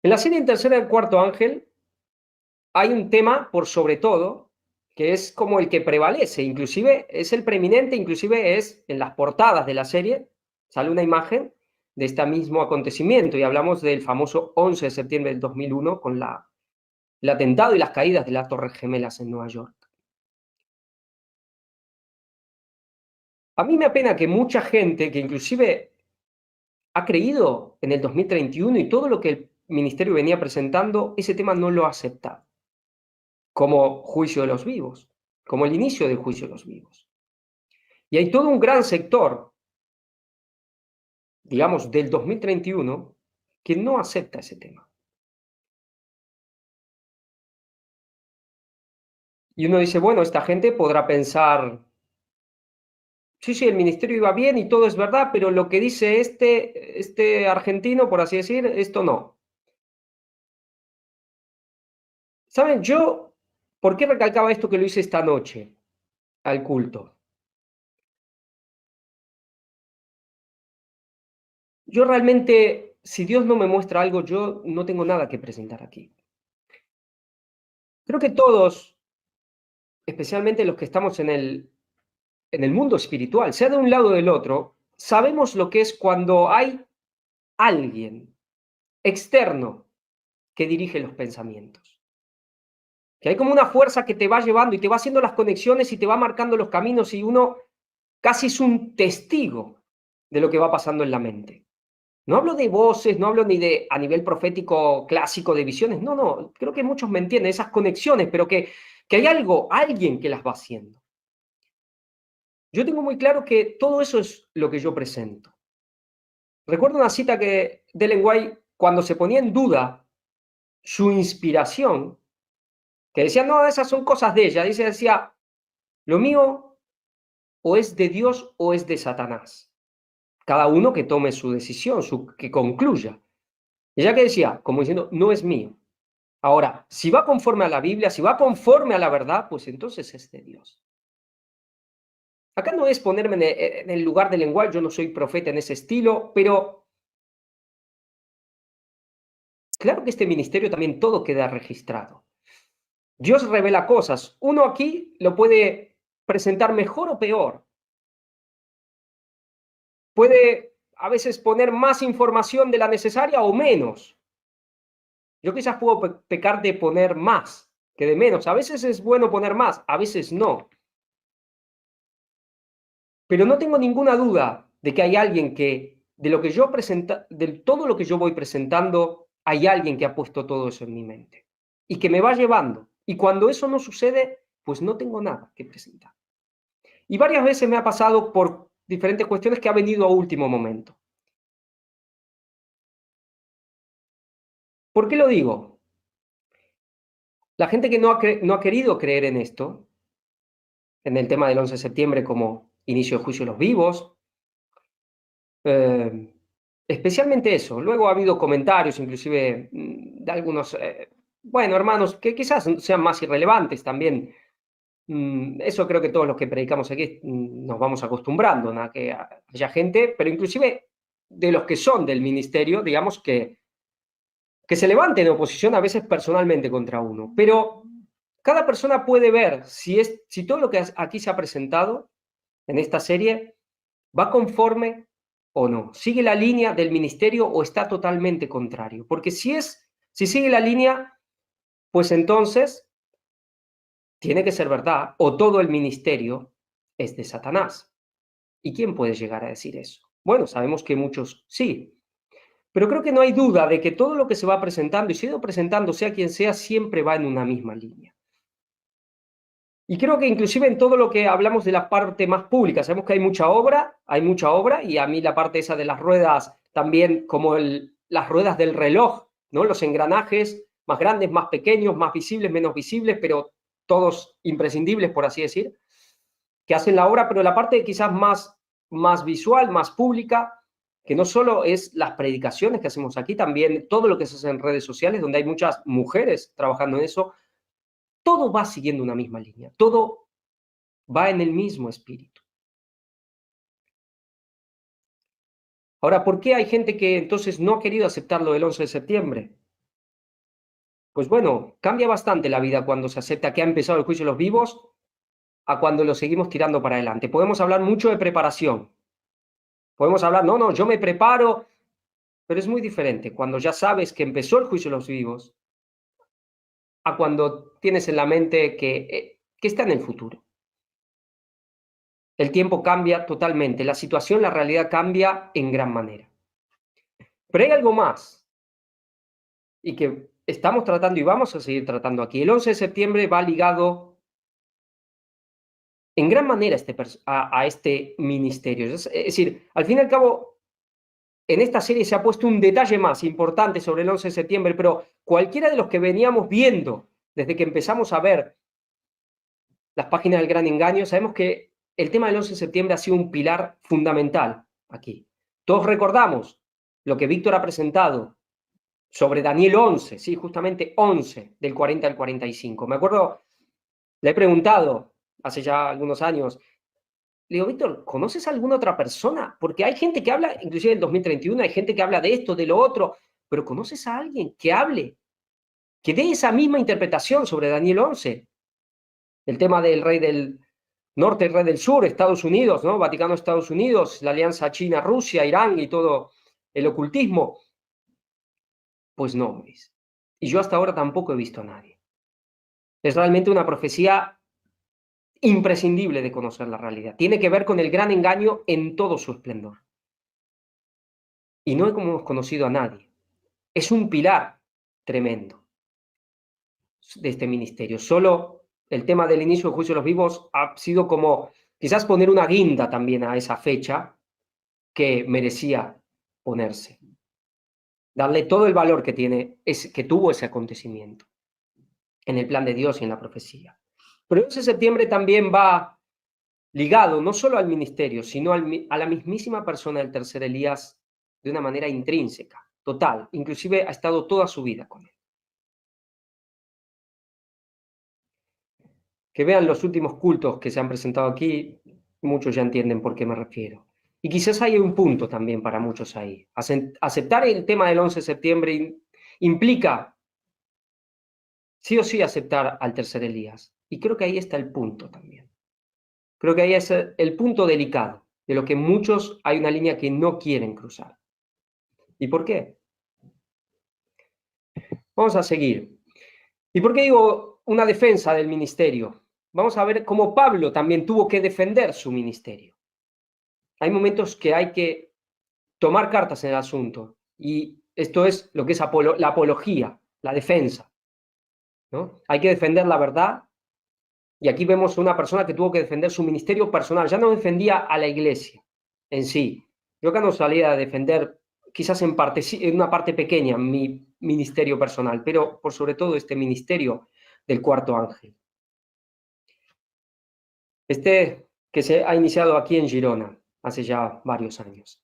En la serie En tercera del cuarto ángel hay un tema por sobre todo que es como el que prevalece, inclusive es el preeminente, inclusive es en las portadas de la serie, sale una imagen de este mismo acontecimiento y hablamos del famoso 11 de septiembre del 2001 con el atentado y las caídas de las Torres Gemelas en Nueva York. A mí me apena que mucha gente que inclusive ha creído en el 2031 y todo lo que el ministerio venía presentando, ese tema no lo ha aceptado como juicio de los vivos, como el inicio del juicio de los vivos. Y hay todo un gran sector, digamos, del 2031 que no acepta ese tema. Y uno dice, bueno, esta gente podrá pensar, sí, sí, el ministerio iba bien y todo es verdad, pero lo que dice este argentino, por así decir, esto no. ¿Saben? Yo, ¿por qué recalcaba esto que lo hice esta noche al culto? Yo realmente, si Dios no me muestra algo, yo no tengo nada que presentar aquí. Creo que todos, especialmente los que estamos en el mundo espiritual, sea de un lado o del otro, sabemos lo que es cuando hay alguien externo que dirige los pensamientos. Que hay como una fuerza que te va llevando y te va haciendo las conexiones y te va marcando los caminos y uno casi es un testigo de lo que va pasando en la mente. No hablo de voces, no hablo ni de a nivel profético clásico de visiones, no, no, creo que muchos me entienden, esas conexiones, pero que hay algo, alguien que las va haciendo. Yo tengo muy claro que todo eso es lo que yo presento. Recuerdo una cita que de Ellen White, cuando se ponía en duda su inspiración, que decía, no, esas son cosas de ella, decía, lo mío o es de Dios o es de Satanás. Cada uno que tome su decisión, que concluya. Ella que decía, como diciendo, no es mío. Ahora, si va conforme a la Biblia, si va conforme a la verdad, pues entonces es de Dios. Acá no es ponerme en el lugar del lenguaje, yo no soy profeta en ese estilo, pero claro que este ministerio también todo queda registrado. Dios revela cosas. Uno aquí lo puede presentar mejor o peor. Puede a veces poner más información de la necesaria o menos. Yo quizás puedo pecar de poner más que de menos. A veces es bueno poner más, a veces no. Pero no tengo ninguna duda de que hay alguien que, de lo que yo presenta, de todo lo que yo voy presentando, hay alguien que ha puesto todo eso en mi mente y que me va llevando. Y cuando eso no sucede, pues no tengo nada que presentar. Y varias veces me ha pasado por diferentes cuestiones que ha venido a último momento. ¿Por qué lo digo? La gente que no ha querido creer en esto, en el tema del 11 de septiembre como inicio del juicio de los vivos, eh, especialmente eso. Luego ha habido comentarios, inclusive de algunos, bueno, hermanos, que quizás sean más irrelevantes también. Eso creo que todos los que predicamos aquí nos vamos acostumbrando, ¿no? Que haya gente, pero inclusive de los que son del ministerio, digamos que se levanten en oposición a veces personalmente contra uno. Pero cada persona puede ver si todo lo que aquí se ha presentado en esta serie va conforme o no, sigue la línea del ministerio o está totalmente contrario. Porque si sigue la línea, pues entonces tiene que ser verdad o todo el ministerio es de Satanás. ¿Y quién puede llegar a decir eso? Bueno, sabemos que muchos sí, pero creo que no hay duda de que todo lo que se va presentando y se ha ido presentando, sea quien sea, siempre va en una misma línea. Y creo que inclusive en todo lo que hablamos de la parte más pública, sabemos que hay mucha obra, y a mí la parte esa de las ruedas, también como las ruedas del reloj, ¿no? Los engranajes, más grandes, más pequeños, más visibles, menos visibles, pero todos imprescindibles, por así decir, que hacen la obra, pero la parte quizás más visual, más pública, que no solo es las predicaciones que hacemos aquí, también todo lo que se hace en redes sociales, donde hay muchas mujeres trabajando en eso, todo va siguiendo una misma línea, todo va en el mismo espíritu. Ahora, ¿por qué hay gente que entonces no ha querido aceptar lo del 11 de septiembre? Pues bueno, cambia bastante la vida cuando se acepta que ha empezado el juicio de los vivos a cuando lo seguimos tirando para adelante. Podemos hablar mucho de preparación. Podemos hablar, no, yo me preparo, pero es muy diferente cuando ya sabes que empezó el juicio de los vivos a cuando tienes en la mente que está en el futuro. El tiempo cambia totalmente, la situación, la realidad cambia en gran manera. Pero hay algo más y que estamos tratando y vamos a seguir tratando aquí. El 11 de septiembre va ligado en gran manera a este ministerio. Es decir, al fin y al cabo, en esta serie se ha puesto un detalle más importante sobre el 11 de septiembre, pero cualquiera de los que veníamos viendo desde que empezamos a ver las páginas del Gran Engaño, sabemos que el tema del 11 de septiembre ha sido un pilar fundamental aquí. Todos recordamos lo que Víctor ha presentado sobre Daniel 11, sí, justamente 11, del 40 al 45. Me acuerdo, le he preguntado hace ya algunos años, le digo, Víctor, ¿conoces a alguna otra persona? Porque hay gente que habla, inclusive en 2031, hay gente que habla de esto, de lo otro, pero ¿conoces a alguien que hable, que dé esa misma interpretación sobre Daniel 11? El tema del rey del norte, el rey del sur, Estados Unidos, ¿no? Vaticano, Estados Unidos, la alianza China-Rusia, Irán y todo el ocultismo. Pues no, Luis. Y yo hasta ahora tampoco he visto a nadie. Es realmente una profecía imprescindible de conocer la realidad. Tiene que ver con el gran engaño en todo su esplendor. Y no hemos conocido a nadie. Es un pilar tremendo de este ministerio. Solo el tema del inicio del juicio de los vivos ha sido como quizás poner una guinda también a esa fecha que merecía ponerse. Darle todo el valor que que tuvo ese acontecimiento en el plan de Dios y en la profecía. Pero el 11 de septiembre también va ligado no solo al ministerio, sino a la mismísima persona del tercer Elías de una manera intrínseca, total. Inclusive ha estado toda su vida con él. Que vean los últimos cultos que se han presentado aquí, muchos ya entienden por qué me refiero. Y quizás hay un punto también para muchos ahí. Aceptar el tema del 11 de septiembre implica sí o sí aceptar al tercer Elías. Y creo que ahí está el punto también. Creo que ahí es el punto delicado, de lo que muchos hay una línea que no quieren cruzar. ¿Y por qué? Vamos a seguir. ¿Y por qué digo una defensa del ministerio? Vamos a ver cómo Pablo también tuvo que defender su ministerio. Hay momentos que hay que tomar cartas en el asunto, y esto es lo que es la apología, la defensa, ¿no? Hay que defender la verdad, y aquí vemos una persona que tuvo que defender su ministerio personal, ya no defendía a la iglesia en sí. Yo acá no salía a defender, quizás en una parte pequeña, mi ministerio personal, pero por sobre todo este ministerio del cuarto ángel. Este que se ha iniciado aquí en Girona hace ya varios años.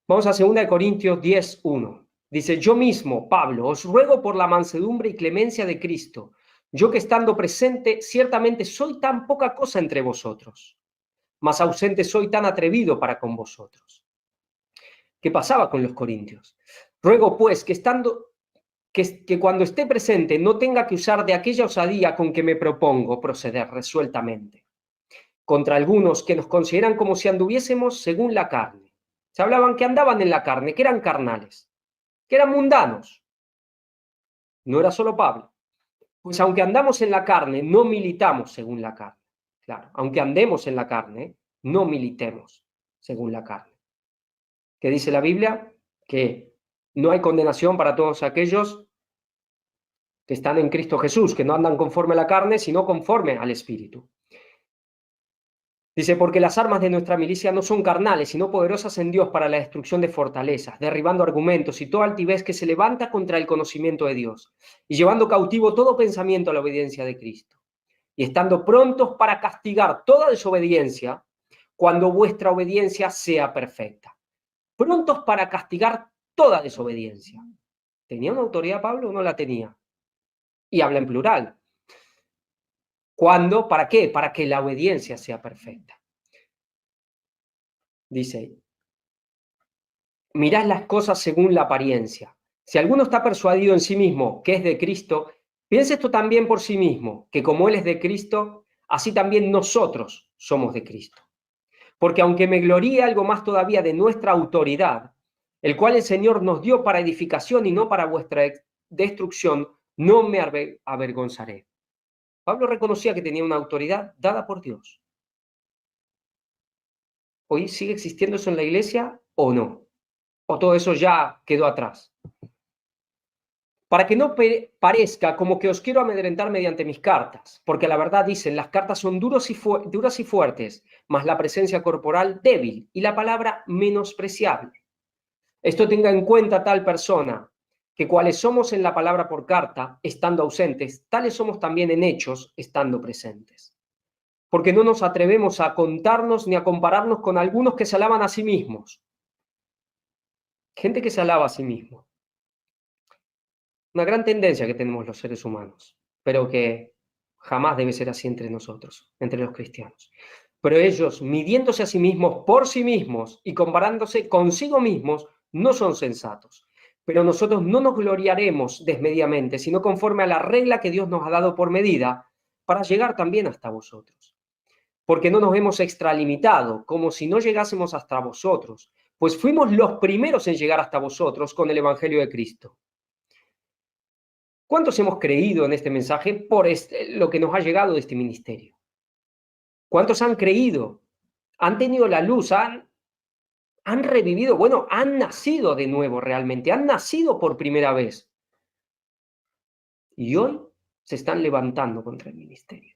Vamos a 2 Corintios 10:1. Dice, yo mismo, Pablo, os ruego por la mansedumbre y clemencia de Cristo, yo que estando presente, ciertamente soy tan poca cosa entre vosotros, mas ausente soy tan atrevido para con vosotros. ¿Qué pasaba con los corintios? Ruego pues que cuando esté presente no tenga que usar de aquella osadía con que me propongo proceder resueltamente contra algunos que nos consideran como si anduviésemos según la carne. Se hablaban que andaban en la carne, que eran carnales, que eran mundanos. No era solo Pablo. Pues aunque andamos en la carne, no militamos según la carne. Claro, aunque andemos en la carne, no militemos según la carne. ¿Qué dice la Biblia? Que no hay condenación para todos aquellos que están en Cristo Jesús, que no andan conforme a la carne, sino conforme al Espíritu. Dice, porque las armas de nuestra milicia no son carnales, sino poderosas en Dios para la destrucción de fortalezas, derribando argumentos y toda altivez que se levanta contra el conocimiento de Dios, y llevando cautivo todo pensamiento a la obediencia de Cristo, y estando prontos para castigar toda desobediencia cuando vuestra obediencia sea perfecta. Prontos para castigar toda desobediencia. ¿Tenía una autoridad Pablo o no la tenía? Y habla en plural. ¿Cuándo? ¿Para qué? Para que la obediencia sea perfecta. Dice, mirad las cosas según la apariencia. Si alguno está persuadido en sí mismo que es de Cristo, Piense esto también por sí mismo, que como Él es de Cristo, así también nosotros somos de Cristo. Porque aunque me gloríe algo más todavía de nuestra autoridad, el cual el Señor nos dio para edificación y no para vuestra destrucción, no me avergonzaré. Pablo reconocía que tenía una autoridad dada por Dios. ¿Hoy sigue existiendo eso en la iglesia o no? ¿O todo eso ya quedó atrás? Para que no parezca como que os quiero amedrentar mediante mis cartas, porque la verdad dicen, las cartas son duras y fuertes, mas la presencia corporal débil y la palabra menospreciable. Esto tenga en cuenta tal persona, que cuales somos en la palabra por carta, estando ausentes, tales somos también en hechos, estando presentes. Porque no nos atrevemos a contarnos ni a compararnos con algunos que se alaban a sí mismos. Gente que se alaba a sí mismo. Una gran tendencia que tenemos los seres humanos, pero que jamás debe ser así entre nosotros, entre los cristianos. Pero ellos, midiéndose a sí mismos por sí mismos y comparándose consigo mismos, no son sensatos. Pero nosotros no nos gloriaremos desmedidamente, sino conforme a la regla que Dios nos ha dado por medida, para llegar también hasta vosotros. Porque no nos hemos extralimitado, como si no llegásemos hasta vosotros, pues fuimos los primeros en llegar hasta vosotros con el Evangelio de Cristo. ¿Cuántos hemos creído en este mensaje por lo que nos ha llegado de este ministerio? ¿Cuántos han creído? Han tenido la luz, han revivido, bueno, han nacido de nuevo realmente, han nacido por primera vez. Y hoy se están levantando contra el ministerio.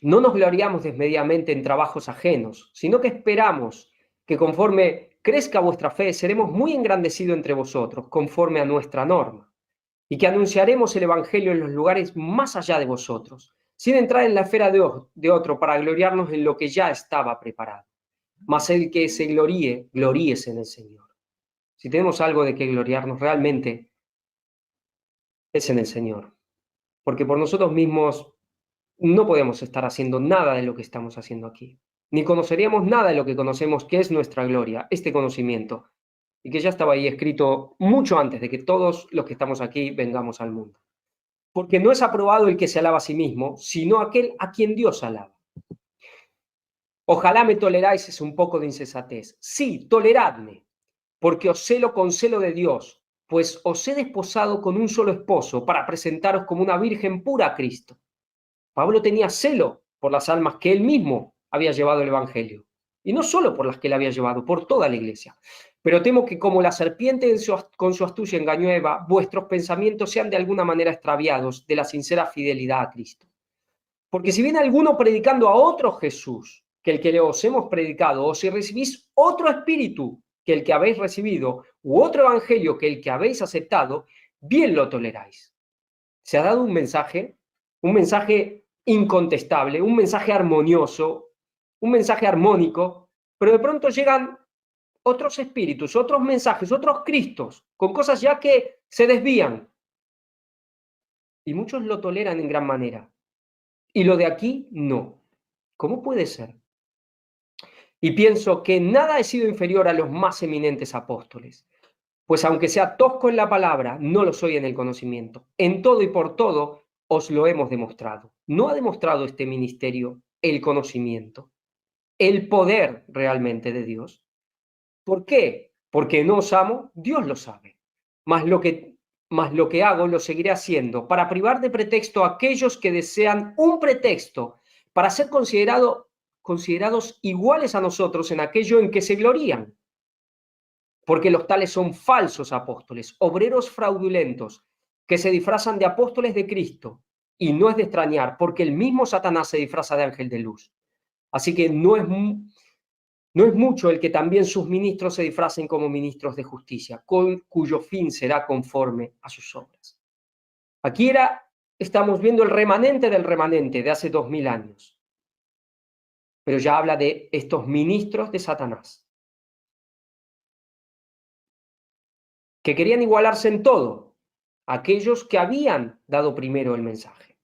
No nos gloriamos desmedidamente en trabajos ajenos, sino que esperamos que conforme crezca vuestra fe, seremos muy engrandecidos entre vosotros, conforme a nuestra norma, y que anunciaremos el Evangelio en los lugares más allá de vosotros, sin entrar en la esfera de otro para gloriarnos en lo que ya estaba preparado. Mas el que se gloríe, gloríese en el Señor. Si tenemos algo de que gloriarnos realmente, es en el Señor, porque por nosotros mismos no podemos estar haciendo nada de lo que estamos haciendo aquí, ni conoceríamos nada de lo que conocemos, que es nuestra gloria, este conocimiento, y que ya estaba ahí escrito mucho antes de que todos los que estamos aquí vengamos al mundo. Porque no es aprobado el que se alaba a sí mismo, sino aquel a quien Dios alaba. Ojalá me toleráis un poco de insensatez. Sí, toleradme, porque os celo con celo de Dios, pues os he desposado con un solo esposo para presentaros como una virgen pura a Cristo. Pablo tenía celo por las almas que él mismo había llevado el Evangelio. Y no solo por las que él había llevado, por toda la iglesia. Pero temo que como la serpiente con su astucia engañó a Eva, vuestros pensamientos sean de alguna manera extraviados de la sincera fidelidad a Cristo. Porque si viene alguno predicando a otro Jesús que el que os hemos predicado, o si recibís otro espíritu que el que habéis recibido, u otro evangelio que el que habéis aceptado, bien lo toleráis. Se ha dado un mensaje incontestable, un mensaje armonioso, un mensaje armónico, pero de pronto llegan otros espíritus, otros mensajes, otros Cristos, con cosas ya que se desvían. Y muchos lo toleran en gran manera. Y lo de aquí, no. ¿Cómo puede ser? Y pienso que nada he sido inferior a los más eminentes apóstoles, pues aunque sea tosco en la palabra, no lo soy en el conocimiento. En todo y por todo os lo hemos demostrado. ¿No ha demostrado este ministerio el conocimiento, el poder realmente de Dios? ¿Por qué? Porque no os amo, Dios lo sabe. Mas lo que hago lo seguiré haciendo para privar de pretexto a aquellos que desean un pretexto para ser considerados iguales a nosotros en aquello en que se glorían. Porque los tales son falsos apóstoles, obreros fraudulentos, que se disfrazan de apóstoles de Cristo. Y no es de extrañar, porque el mismo Satanás se disfraza de ángel de luz. Así que no es mucho el que también sus ministros se disfracen como ministros de justicia, cuyo fin será conforme a sus obras. Aquí estamos viendo el remanente del remanente de hace 2000 años. Pero ya habla de estos ministros de Satanás, que querían igualarse en todo a aquellos que habían dado primero el mensaje.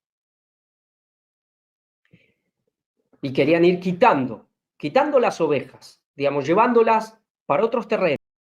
Y querían ir quitando las ovejas, digamos, llevándolas para otros terrenos.